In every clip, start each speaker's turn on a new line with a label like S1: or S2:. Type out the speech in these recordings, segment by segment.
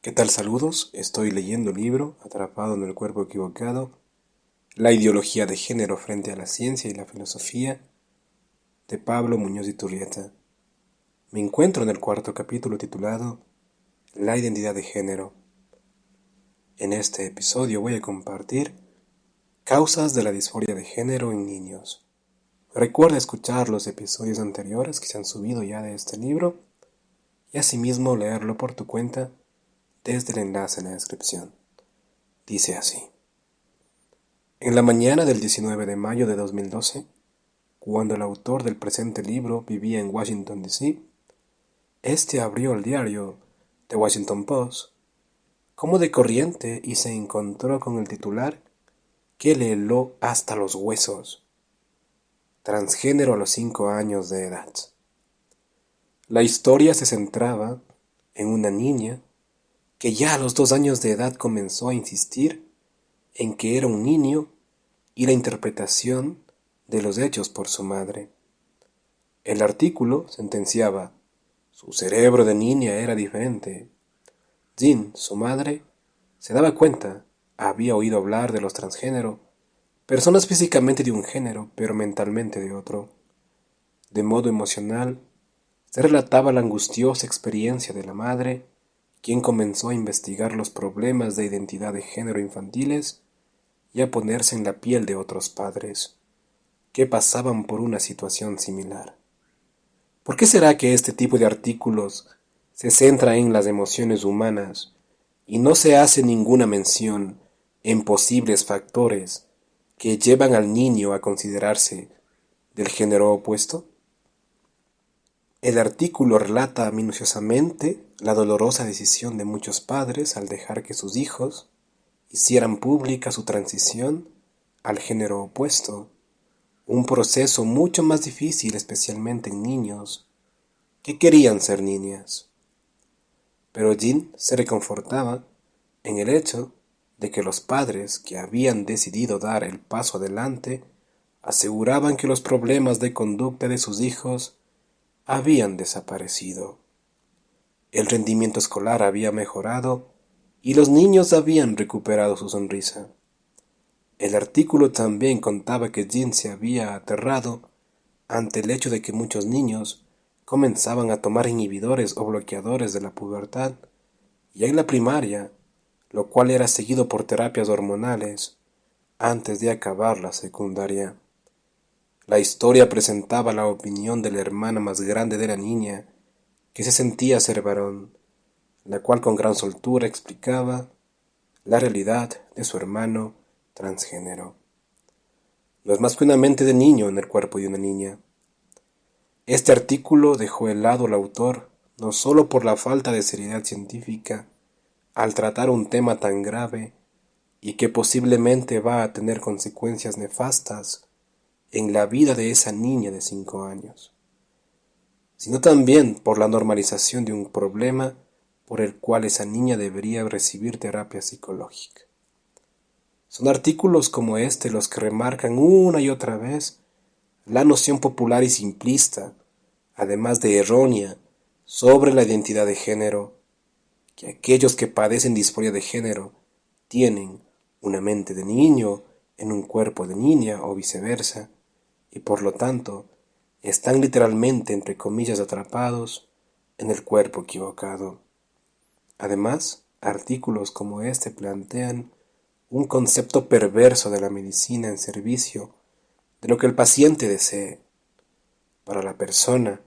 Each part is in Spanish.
S1: ¿Qué tal? Saludos. Estoy leyendo un libro, Atrapado en el cuerpo equivocado, la ideología de género frente a la ciencia y la filosofía, de Pablo Muñoz de Turrieta. Me encuentro en el cuarto capítulo titulado La identidad de género. En este episodio voy a compartir causas de la disforia de género en niños. Recuerda escuchar los episodios anteriores que se han subido ya de este libro y asimismo leerlo por tu cuenta desde el enlace en la descripción. Dice así. En la mañana del 19 de mayo de 2012, cuando el autor del presente libro vivía en Washington, D.C., este abrió el diario The Washington Post como de corriente y se encontró con el titular que le heló hasta los huesos: transgénero a los 5 años de edad. La historia se centraba en una niña que ya a los 2 años de edad comenzó a insistir en que era un niño y la interpretación de los hechos por su madre. El artículo sentenciaba: su cerebro de niña era diferente. Jean, su madre, se daba cuenta, había oído hablar de los transgénero, personas físicamente de un género, pero mentalmente de otro. De modo emocional, se relataba la angustiosa experiencia de la madre, quien comenzó a investigar los problemas de identidad de género infantiles y a ponerse en la piel de otros padres que pasaban por una situación similar. ¿Por qué será que este tipo de artículos se centra en las emociones humanas y no se hace ninguna mención en posibles factores que llevan al niño a considerarse del género opuesto? El artículo relata minuciosamente la dolorosa decisión de muchos padres al dejar que sus hijos hicieran pública su transición al género opuesto, un proceso mucho más difícil especialmente en niños que querían ser niñas. Pero Jean se reconfortaba en el hecho de que los padres que habían decidido dar el paso adelante aseguraban que los problemas de conducta de sus hijos habían desaparecido. El rendimiento escolar había mejorado y los niños habían recuperado su sonrisa. El artículo también contaba que Jean se había aterrado ante el hecho de que muchos niños comenzaban a tomar inhibidores o bloqueadores de la pubertad ya en la primaria, lo cual era seguido por terapias hormonales antes de acabar la secundaria. La historia presentaba la opinión de la hermana más grande de la niña, que se sentía ser varón, la cual con gran soltura explicaba la realidad de su hermano transgénero. No es más que una mente de niño en el cuerpo de una niña. Este artículo dejó helado al autor no solo por la falta de seriedad científica al tratar un tema tan grave y que posiblemente va a tener consecuencias nefastas en la vida de esa niña de 5 años, sino también por la normalización de un problema por el cual esa niña debería recibir terapia psicológica. Son artículos como este los que remarcan una y otra vez la noción popular y simplista, además de errónea, sobre la identidad de género, que aquellos que padecen disforia de género tienen una mente de niño en un cuerpo de niña o viceversa, y por lo tanto están literalmente, entre comillas, atrapados en el cuerpo equivocado. Además, artículos como este plantean un concepto perverso de la medicina en servicio de lo que el paciente desee. Para la persona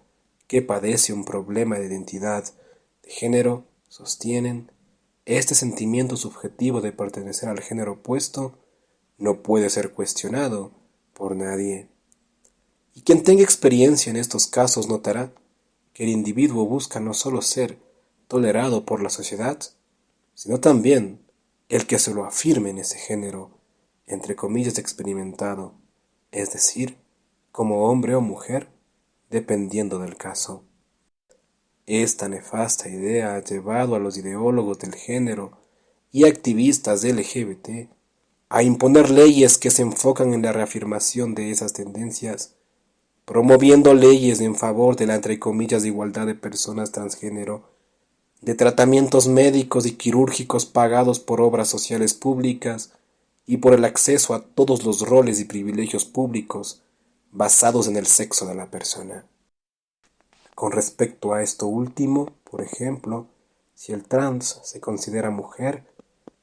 S1: que padece un problema de identidad de género, sostienen, este sentimiento subjetivo de pertenecer al género opuesto no puede ser cuestionado por nadie. Y quien tenga experiencia en estos casos notará que el individuo busca no solo ser tolerado por la sociedad, sino también el que se lo afirme en ese género, entre comillas, experimentado, es decir, como hombre o mujer, dependiendo del caso. Esta nefasta idea ha llevado a los ideólogos del género y activistas LGBT a imponer leyes que se enfocan en la reafirmación de esas tendencias, promoviendo leyes en favor de la, entre comillas, igualdad de personas transgénero de tratamientos médicos y quirúrgicos pagados por obras sociales públicas y por el acceso a todos los roles y privilegios públicos basados en el sexo de la persona. Con respecto a esto último, por ejemplo, si el trans se considera mujer,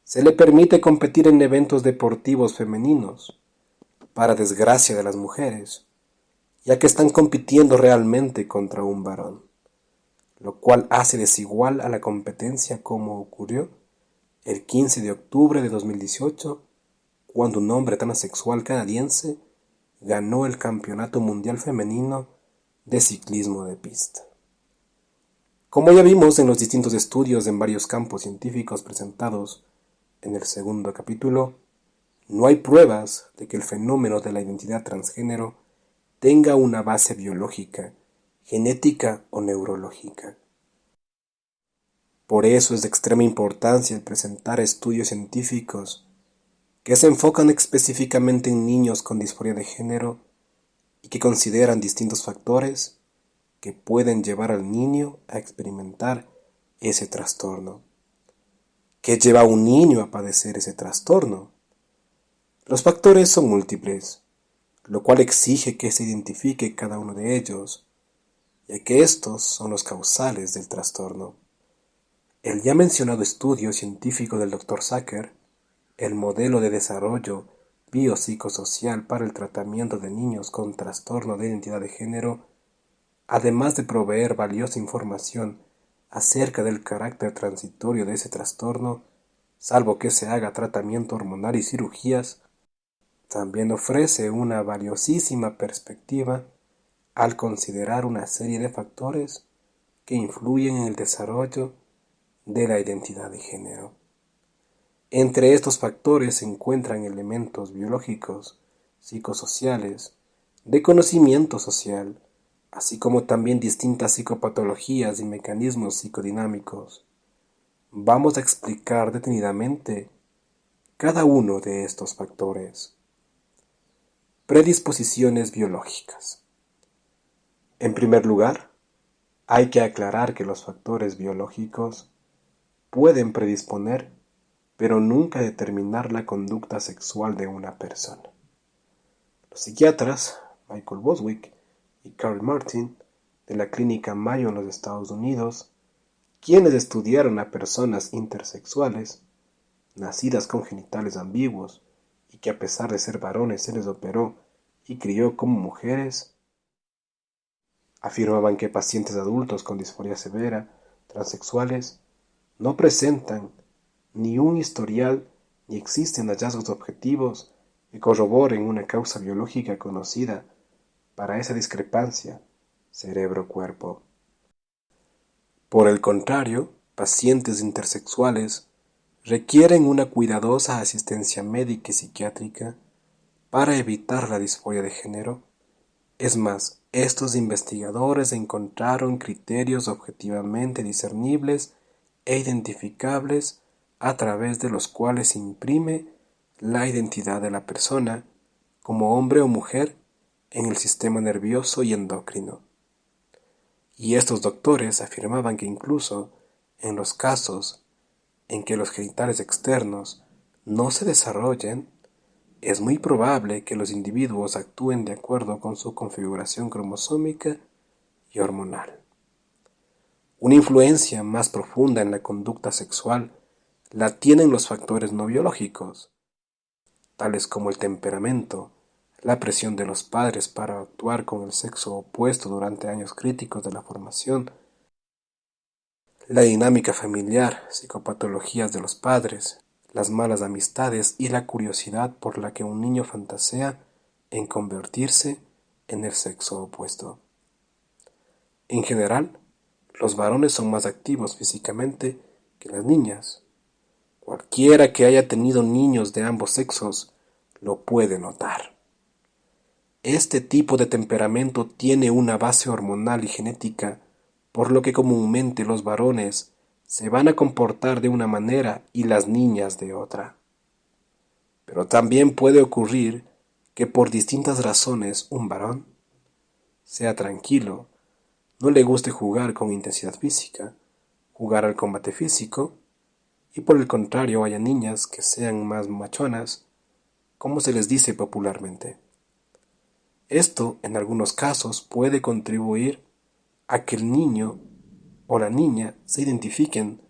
S1: se le permite competir en eventos deportivos femeninos, para desgracia de las mujeres, ya que están compitiendo realmente contra un varón, lo cual hace desigual a la competencia como ocurrió el 15 de octubre de 2018, cuando un hombre transexual canadiense ganó el Campeonato Mundial Femenino de Ciclismo de Pista. Como ya vimos en los distintos estudios en varios campos científicos presentados en el segundo capítulo, no hay pruebas de que el fenómeno de la identidad transgénero tenga una base biológica, genética o neurológica. Por eso es de extrema importancia el presentar estudios científicos que se enfocan específicamente en niños con disforia de género y que consideran distintos factores que pueden llevar al niño a experimentar ese trastorno. ¿Qué lleva a un niño a padecer ese trastorno? Los factores son múltiples, lo cual exige que se identifique cada uno de ellos, ya que estos son los causales del trastorno. El ya mencionado estudio científico del Dr. Zucker, el modelo de desarrollo biopsicosocial para el tratamiento de niños con trastorno de identidad de género, además de proveer valiosa información acerca del carácter transitorio de ese trastorno, salvo que se haga tratamiento hormonal y cirugías, también ofrece una valiosísima perspectiva al considerar una serie de factores que influyen en el desarrollo de la identidad de género. Entre estos factores se encuentran elementos biológicos, psicosociales, de conocimiento social, así como también distintas psicopatologías y mecanismos psicodinámicos. Vamos a explicar detenidamente cada uno de estos factores. Predisposiciones biológicas. En primer lugar, hay que aclarar que los factores biológicos pueden predisponer, pero nunca determinar la conducta sexual de una persona. Los psiquiatras Michael Bostwick y Carl Martin, de la clínica Mayo en los Estados Unidos, quienes estudiaron a personas intersexuales, nacidas con genitales ambiguos y que a pesar de ser varones se les operó y crió como mujeres, afirmaban que pacientes adultos con disforia severa, transexuales, no presentan ni un historial ni existen hallazgos objetivos que corroboren una causa biológica conocida para esa discrepancia cerebro-cuerpo. Por el contrario, pacientes intersexuales requieren una cuidadosa asistencia médica y psiquiátrica para evitar la disforia de género. Es más, estos investigadores encontraron criterios objetivamente discernibles e identificables a través de los cuales se imprime la identidad de la persona como hombre o mujer en el sistema nervioso y endocrino. Y estos doctores afirmaban que incluso en los casos en que los genitales externos no se desarrollen, es muy probable que los individuos actúen de acuerdo con su configuración cromosómica y hormonal. Una influencia más profunda en la conducta sexual la tienen los factores no biológicos, tales como el temperamento, la presión de los padres para actuar con el sexo opuesto durante años críticos de la formación, la dinámica familiar, psicopatologías de los padres, las malas amistades y la curiosidad por la que un niño fantasea en convertirse en el sexo opuesto. En general, los varones son más activos físicamente que las niñas. Cualquiera que haya tenido niños de ambos sexos lo puede notar. Este tipo de temperamento tiene una base hormonal y genética, por lo que comúnmente los varones se van a comportar de una manera y las niñas de otra. Pero también puede ocurrir que por distintas razones un varón sea tranquilo, no le guste jugar con intensidad física, jugar al combate físico, y por el contrario haya niñas que sean más machonas, como se les dice popularmente. Esto, en algunos casos, puede contribuir a que el niño o la niña se identifiquen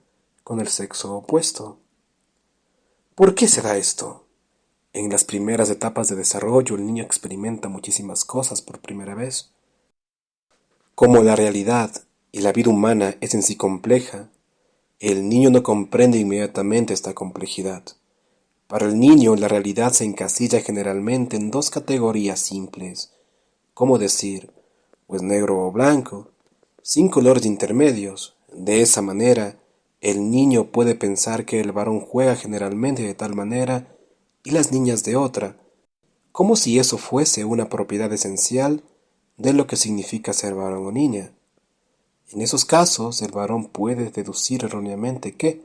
S1: con el sexo opuesto. ¿Por qué se da esto? En las primeras etapas de desarrollo el niño experimenta muchísimas cosas por primera vez. Como la realidad y la vida humana es en sí compleja, el niño no comprende inmediatamente esta complejidad. Para el niño la realidad se encasilla generalmente en dos categorías simples, como decir, o es negro o blanco, sin colores intermedios. De esa manera, el niño puede pensar que el varón juega generalmente de tal manera y las niñas de otra, como si eso fuese una propiedad esencial de lo que significa ser varón o niña. En esos casos, el varón puede deducir erróneamente que,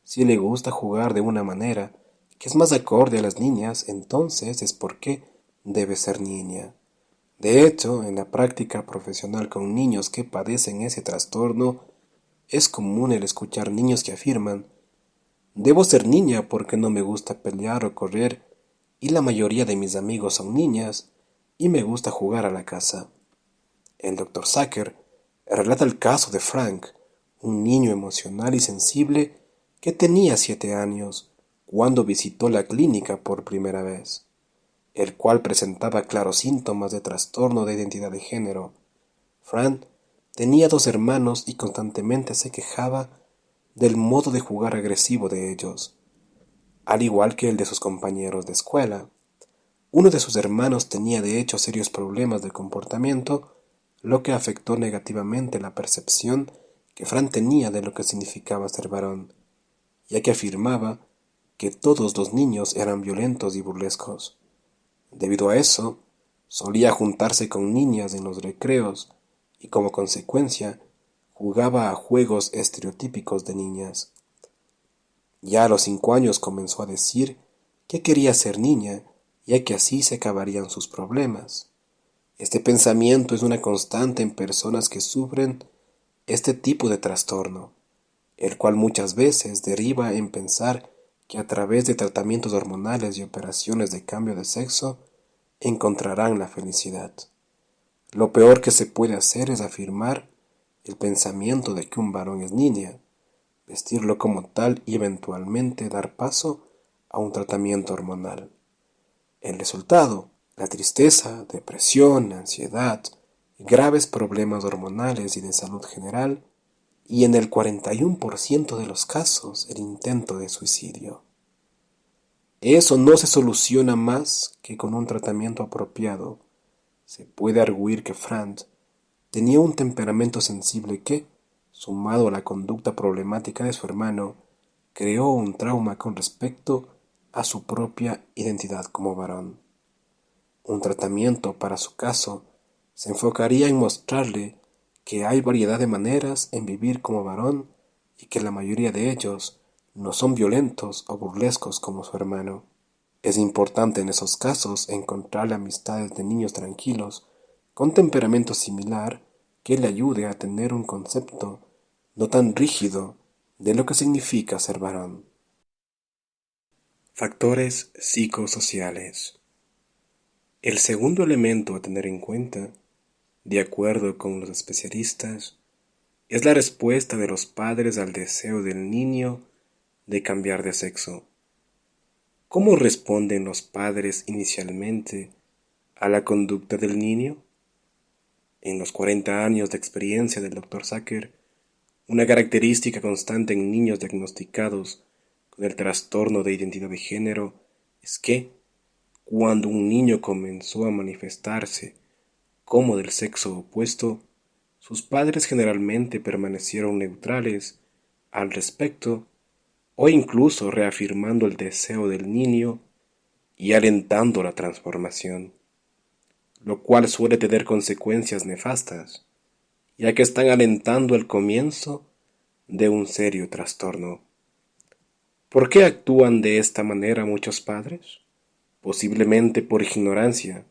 S1: si le gusta jugar de una manera que es más acorde a las niñas, entonces es porque debe ser niña. De hecho, en la práctica profesional con niños que padecen ese trastorno, es común el escuchar niños que afirman, debo ser niña porque no me gusta pelear o correr, y la mayoría de mis amigos son niñas, y me gusta jugar a la casa. El doctor Sacker relata el caso de Frank, un niño emocional y sensible que tenía 7 años cuando visitó la clínica por primera vez, el cual presentaba claros síntomas de trastorno de identidad de género. Frank tenía 2 hermanos y constantemente se quejaba del modo de jugar agresivo de ellos, al igual que el de sus compañeros de escuela. Uno de sus hermanos tenía de hecho serios problemas de comportamiento, lo que afectó negativamente la percepción que Fran tenía de lo que significaba ser varón, ya que afirmaba que todos los niños eran violentos y burlescos. Debido a eso, solía juntarse con niñas en los recreos y como consecuencia jugaba a juegos estereotípicos de niñas. Ya a los 5 años comenzó a decir que quería ser niña, ya que así se acabarían sus problemas. Este pensamiento es una constante en personas que sufren este tipo de trastorno, el cual muchas veces deriva en pensar que a través de tratamientos hormonales y operaciones de cambio de sexo encontrarán la felicidad. Lo peor que se puede hacer es afirmar el pensamiento de que un varón es niña, vestirlo como tal y eventualmente dar paso a un tratamiento hormonal. El resultado, la tristeza, depresión, ansiedad, graves problemas hormonales y de salud general, y en el 41% de los casos el intento de suicidio. Eso no se soluciona más que con un tratamiento apropiado. Se puede arguir que Franz tenía un temperamento sensible que, sumado a la conducta problemática de su hermano, creó un trauma con respecto a su propia identidad como varón. Un tratamiento para su caso se enfocaría en mostrarle que hay variedad de maneras en vivir como varón y que la mayoría de ellos no son violentos o burlescos como su hermano. Es importante en esos casos encontrarle amistades de niños tranquilos con temperamento similar que le ayude a tener un concepto no tan rígido de lo que significa ser varón. Factores psicosociales. El segundo elemento a tener en cuenta, de acuerdo con los especialistas, es la respuesta de los padres al deseo del niño de cambiar de sexo. ¿Cómo responden los padres inicialmente a la conducta del niño? En los 40 años de experiencia del Dr. Sacker, una característica constante en niños diagnosticados con el trastorno de identidad de género es que, cuando un niño comenzó a manifestarse como del sexo opuesto, sus padres generalmente permanecieron neutrales al respecto o incluso reafirmando el deseo del niño y alentando la transformación, lo cual suele tener consecuencias nefastas, ya que están alentando el comienzo de un serio trastorno. ¿Por qué actúan de esta manera muchos padres? Posiblemente por ignorancia,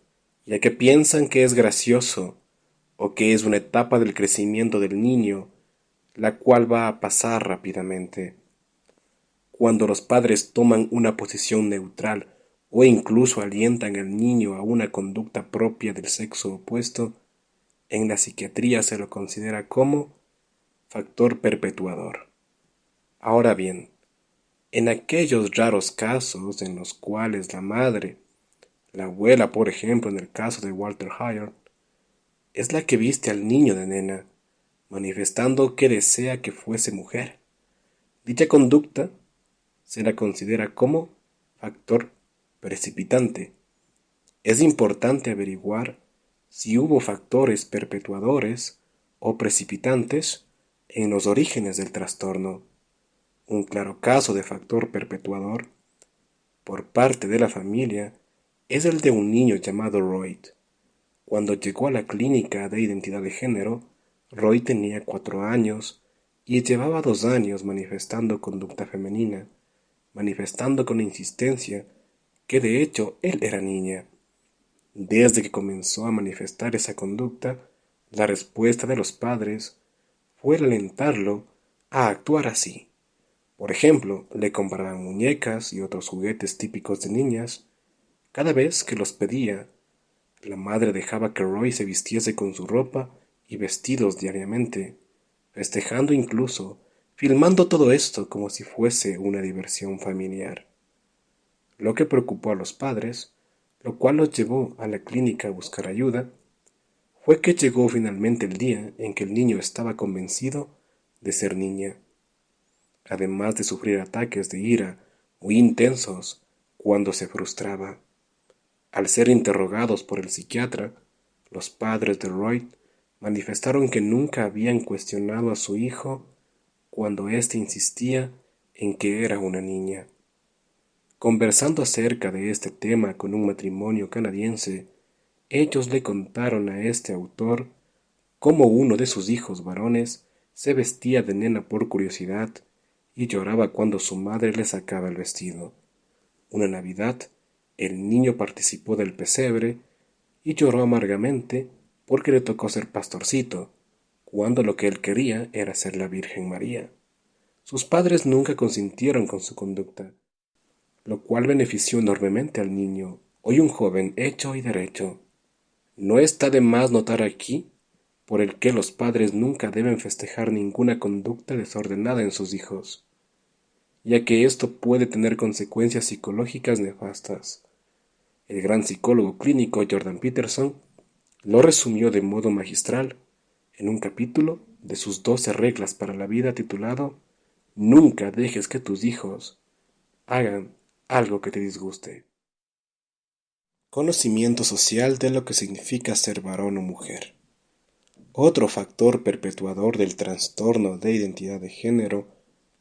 S1: ya que piensan que es gracioso o que es una etapa del crecimiento del niño la cual va a pasar rápidamente. Cuando los padres toman una posición neutral o incluso alientan al niño a una conducta propia del sexo opuesto, en la psiquiatría se lo considera como factor perpetuador. Ahora bien, en aquellos raros casos en los cuales la madre, la abuela por ejemplo en el caso de Walter Hyde, es la que viste al niño de nena, manifestando que desea que fuese mujer, dicha conducta se la considera como factor precipitante. Es importante averiguar si hubo factores perpetuadores o precipitantes en los orígenes del trastorno. Un claro caso de factor perpetuador por parte de la familia es el de un niño llamado Roy. Cuando llegó a la clínica de identidad de género, Roy tenía 4 años y llevaba 2 años manifestando conducta femenina, manifestando con insistencia que de hecho él era niña. Desde que comenzó a manifestar esa conducta, la respuesta de los padres fue alentarlo a actuar así. Por ejemplo, le compraban muñecas y otros juguetes típicos de niñas. Cada vez que los pedía, la madre dejaba que Roy se vistiese con su ropa y vestidos diariamente, festejando incluso, filmando todo esto como si fuese una diversión familiar. Lo que preocupó a los padres, lo cual los llevó a la clínica a buscar ayuda, fue que llegó finalmente el día en que el niño estaba convencido de ser niña, además de sufrir ataques de ira muy intensos cuando se frustraba. Al ser interrogados por el psiquiatra, los padres de Roy manifestaron que nunca habían cuestionado a su hijo cuando éste insistía en que era una niña. Conversando acerca de este tema con un matrimonio canadiense, ellos le contaron a este autor cómo uno de sus hijos varones se vestía de nena por curiosidad y lloraba cuando su madre le sacaba el vestido. Una Navidad, el niño participó del pesebre y lloró amargamente porque le tocó ser pastorcito, cuando lo que él quería era ser la Virgen María. Sus padres nunca consintieron con su conducta, lo cual benefició enormemente al niño, hoy un joven hecho y derecho. No está de más notar aquí por el que los padres nunca deben festejar ninguna conducta desordenada en sus hijos, ya que esto puede tener consecuencias psicológicas nefastas. El gran psicólogo clínico Jordan Peterson lo resumió de modo magistral en un capítulo de sus 12 reglas para la vida titulado Nunca dejes que tus hijos hagan algo que te disguste. Conocimiento social de lo que significa ser varón o mujer. Otro factor perpetuador del trastorno de identidad de género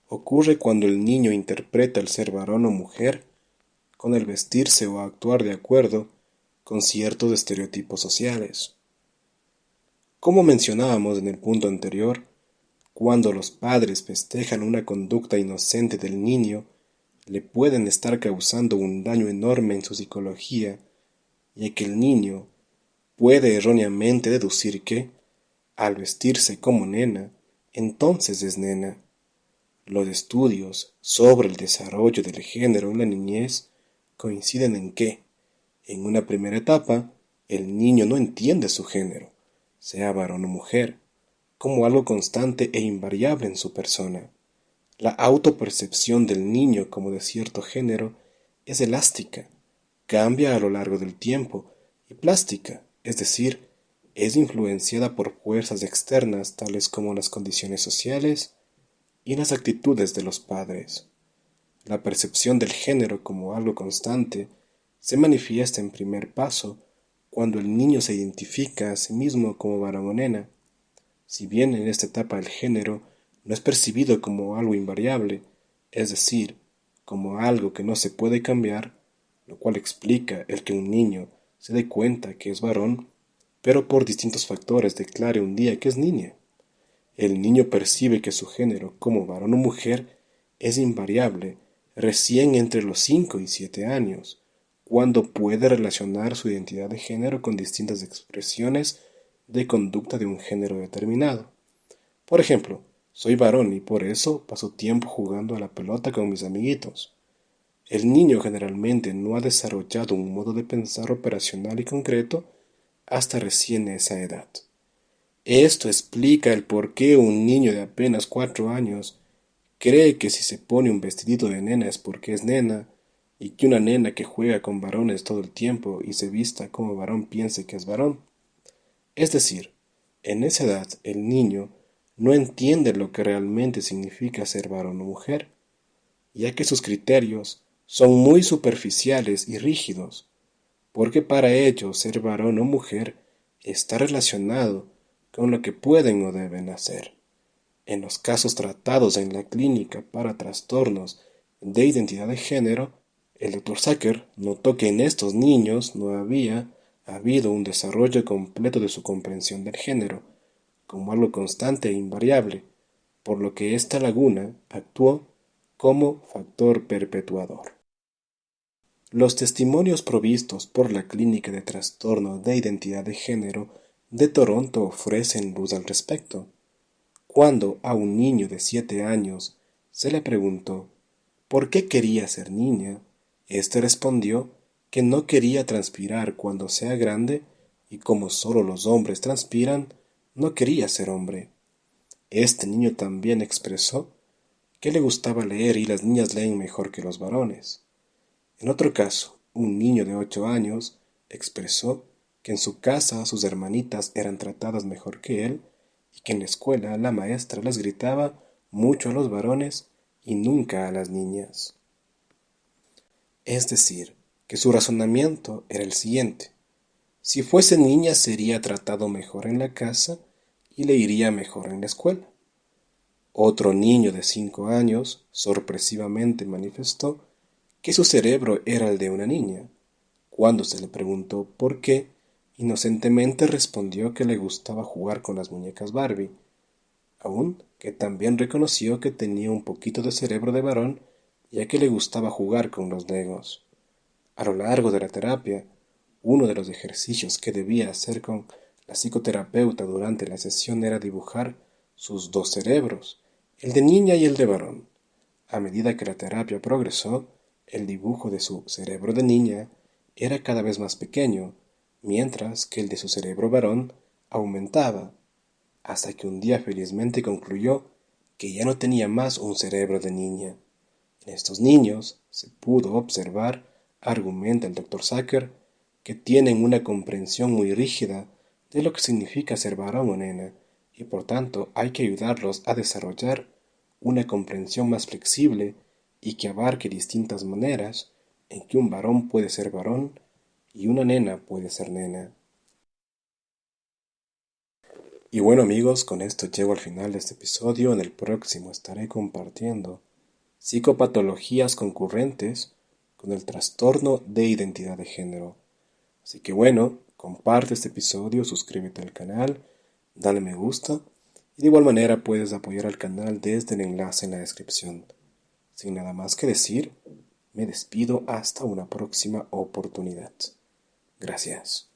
S1: ocurre cuando el niño interpreta el ser varón o mujer con el vestirse o actuar de acuerdo con ciertos estereotipos sociales. Como mencionábamos en el punto anterior, cuando los padres festejan una conducta inocente del niño, le pueden estar causando un daño enorme en su psicología, ya que el niño puede erróneamente deducir que, al vestirse como nena, entonces es nena. Los estudios sobre el desarrollo del género en la niñez coinciden en que, en una primera etapa, el niño no entiende su género, sea varón o mujer, como algo constante e invariable en su persona. La autopercepción del niño como de cierto género es elástica, cambia a lo largo del tiempo, y plástica, es decir, es influenciada por fuerzas externas tales como las condiciones sociales y las actitudes de los padres. La percepción del género como algo constante se manifiesta en primer paso cuando el niño se identifica a sí mismo como varón o nena. Si bien en esta etapa el género no es percibido como algo invariable, es decir, como algo que no se puede cambiar, lo cual explica el que un niño se dé cuenta que es varón, pero por distintos factores declare un día que es niña. El niño percibe que su género, como varón o mujer, es invariable recién entre los 5 y 7 años, cuando puede relacionar su identidad de género con distintas expresiones de conducta de un género determinado. Por ejemplo, Soy varón y por eso paso tiempo jugando a la pelota con mis amiguitos. El niño generalmente no ha desarrollado un modo de pensar operacional y concreto hasta recién esa edad. Esto explica el por qué un niño de apenas 4 años cree que si se pone un vestidito de nena es porque es nena, y que una nena que juega con varones todo el tiempo y se vista como varón piense que es varón. Es decir, en esa edad el niño no entiende lo que realmente significa ser varón o mujer, ya que sus criterios son muy superficiales y rígidos, porque para ellos ser varón o mujer está relacionado con lo que pueden o deben hacer. En los casos tratados en la clínica para trastornos de identidad de género, el Dr. Sacker notó que en estos niños no había habido un desarrollo completo de su comprensión del género, como algo constante e invariable, por lo que esta laguna actuó como factor perpetuador. Los testimonios provistos por la Clínica de Trastorno de Identidad de Género de Toronto ofrecen luz al respecto. Cuando a un niño de 7 años se le preguntó por qué quería ser niña, éste respondió que no quería transpirar cuando sea grande y como solo los hombres transpiran, no quería ser hombre. Este niño también expresó que le gustaba leer y las niñas leen mejor que los varones. En otro caso, un niño de 8 años expresó que en su casa sus hermanitas eran tratadas mejor que él y que en la escuela la maestra les gritaba mucho a los varones y nunca a las niñas. Es decir, que su razonamiento era el siguiente: si fuese niña sería tratado mejor en la casa y le iría mejor en la escuela. Otro niño de 5 años sorpresivamente manifestó que su cerebro era el de una niña. Cuando se le preguntó por qué, inocentemente respondió que le gustaba jugar con las muñecas Barbie, aun que también reconoció que tenía un poquito de cerebro de varón, ya que le gustaba jugar con los legos. A lo largo de la terapia, uno de los ejercicios que debía hacer con la psicoterapeuta durante la sesión era dibujar sus dos cerebros, el de niña y el de varón. A medida que la terapia progresó, el dibujo de su cerebro de niña era cada vez más pequeño, mientras que el de su cerebro varón aumentaba, hasta que un día felizmente concluyó que ya no tenía más un cerebro de niña. En estos niños se pudo observar, argumenta el Dr. Sacker, que tienen una comprensión muy rígida de lo que significa ser varón o nena, y por tanto hay que ayudarlos a desarrollar una comprensión más flexible y que abarque distintas maneras en que un varón puede ser varón y una nena puede ser nena. Y bueno amigos, con esto llego al final de este episodio. En el próximo estaré compartiendo psicopatologías concurrentes con el trastorno de identidad de género. Así que bueno, comparte este episodio, suscríbete al canal, dale me gusta y de igual manera puedes apoyar al canal desde el enlace en la descripción. Sin nada más que decir, me despido hasta una próxima oportunidad. Gracias.